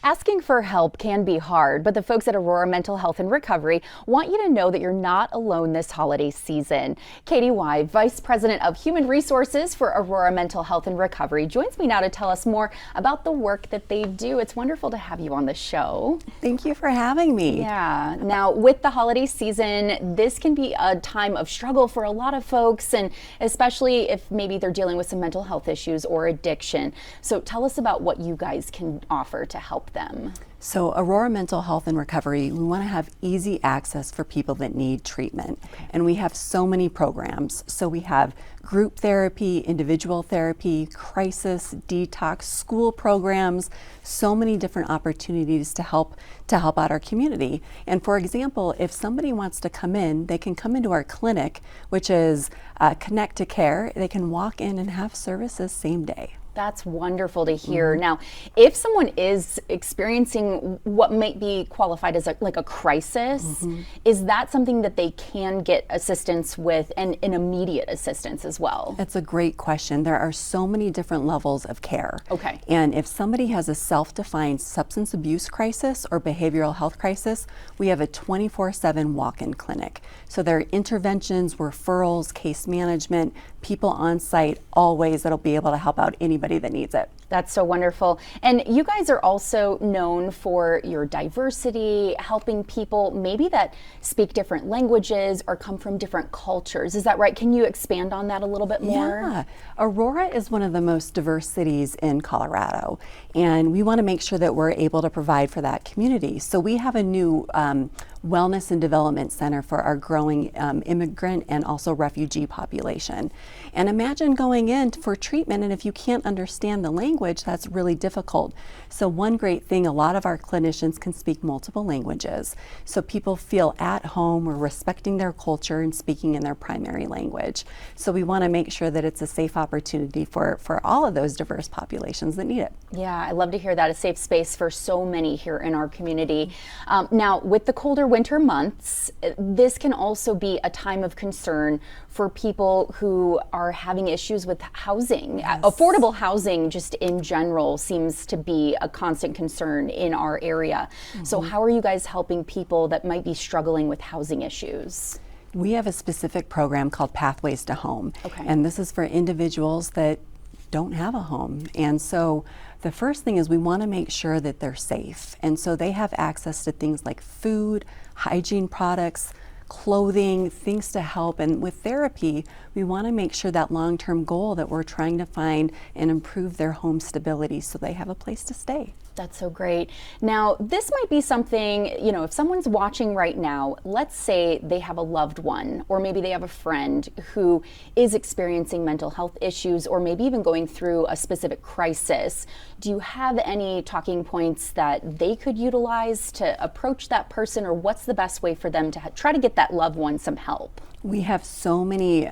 Asking for help can be hard, but the folks at Aurora Mental Health and Recovery want you to know that you're not alone this holiday season. Katie Weihe, Vice President of Human Resources for Aurora Mental Health and Recovery, joins me now to tell us more about the work that they do. It's wonderful to have you on the show. Thank you for having me. Yeah. Now, with the holiday season, this can be a time of struggle for a lot of folks, and especially if maybe they're dealing with some mental health issues or addiction. So tell us about what you guys can offer to help them. So Aurora Mental Health and Recovery, we want to have easy access for people that need treatment. Okay. And we have so many programs. So we have group therapy, individual therapy, crisis, detox, school programs, so many different opportunities to help out our community. And for example, if somebody wants to come in, they can come into our clinic, which is Connect to Care. They can walk in and have services same day. That's wonderful to hear. Now, if someone is experiencing what might be qualified as like a crisis, is that something that they can get assistance with, and an immediate assistance as well? That's a great question. There are so many different levels of care. Okay. And if somebody has a self-defined substance abuse crisis or behavioral health crisis, we have a 24/7 walk-in clinic. So there are interventions, referrals, case management, people on site, always that'll be able to help out anybody that needs it. That's so wonderful. And you guys are also known for your diversity, helping people maybe that speak different languages or come from different cultures. Is that right? Can you expand on that a little bit more? Yeah. Aurora is one of the most diverse cities in Colorado, and we want to make sure that we're able to provide for that community. So we have a new wellness and development center for our growing immigrant and also refugee population. And imagine going in for treatment, and if you can't understand the language, that's really difficult. So one great thing, a lot of our clinicians can speak multiple languages. So people feel at home, we're respecting their culture and speaking in their primary language. So we want to make sure that it's a safe opportunity for all of those diverse populations that need it. Yeah, I love to hear that, a safe space for so many here in our community. Now, with the colder winter months, this can also be a time of concern for people who are having issues with housing. Yes. Affordable housing just in general seems to be a constant concern in our area. So how are you guys helping people that might be struggling with housing issues? We have a specific program called Pathways to Home. Okay. And this is for individuals that don't have a home. And so the first thing is we want to make sure that they're safe. And so they have access to things like food, hygiene products, clothing, things to help. And with therapy, we want to make sure that long-term goal that we're trying to find and improve their home stability so they have a place to stay. That's so great. Now, this might be something, you know, if someone's watching right now, let's say they have a loved one, or maybe they have a friend who is experiencing mental health issues, or maybe even going through a specific crisis. Do you have any talking points that they could utilize to approach that person, or what's the best way for them to try to get that loved one some help? We have so many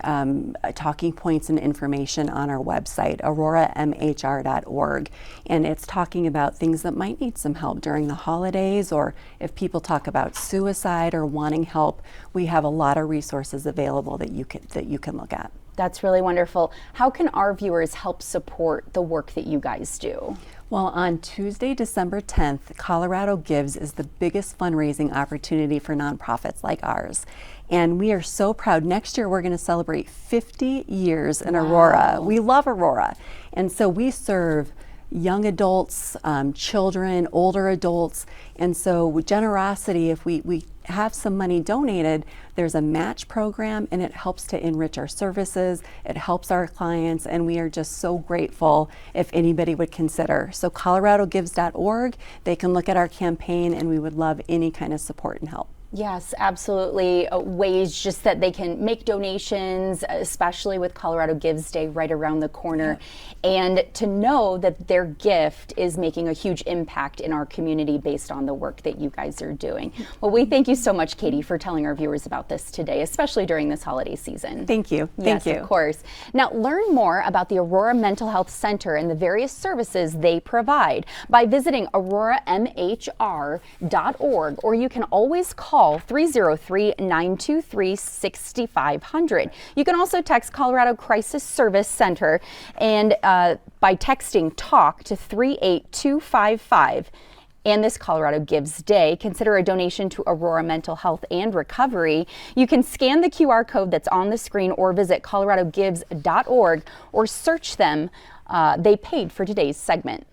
talking points and information on our website, auroramhr.org, and it's talking about things that might need some help during the holidays, or if people talk about suicide or wanting help, we have a lot of resources available that you can look at. That's really wonderful. How can our viewers help support the work that you guys do? Well, on Tuesday, December 10th, Colorado Gives is the biggest fundraising opportunity for nonprofits like ours. And we are so proud. Next year, we're going to celebrate 50 years in Aurora. We love Aurora. And so we serve young adults, children, older adults. And so with generosity, if we have some money donated, there's a match program, and it helps to enrich our services. It helps our clients, and we are just so grateful if anybody would consider. So coloradogives.org, they can look at our campaign, and we would love any kind of support and help. Yes, absolutely. Ways just that they can make donations, especially with Colorado Gives Day right around the corner, and to know that their gift is making a huge impact in our community based on the work that you guys are doing. Well, we thank you so much, Katie, for telling our viewers about this today, especially during this holiday season. Thank you. Yes, Thank you. Of course. Now, learn more about the Aurora Mental Health Center and the various services they provide by visiting auroramhr.org, or you can always call 303-923-6500. You can also text Colorado Crisis Service Center and by texting TALK to 38255. and this Colorado Gives Day. Consider a donation to Aurora Mental Health and Recovery. You can scan the QR code that's on the screen or visit coloradogives.org or search them. They paid for today's segment.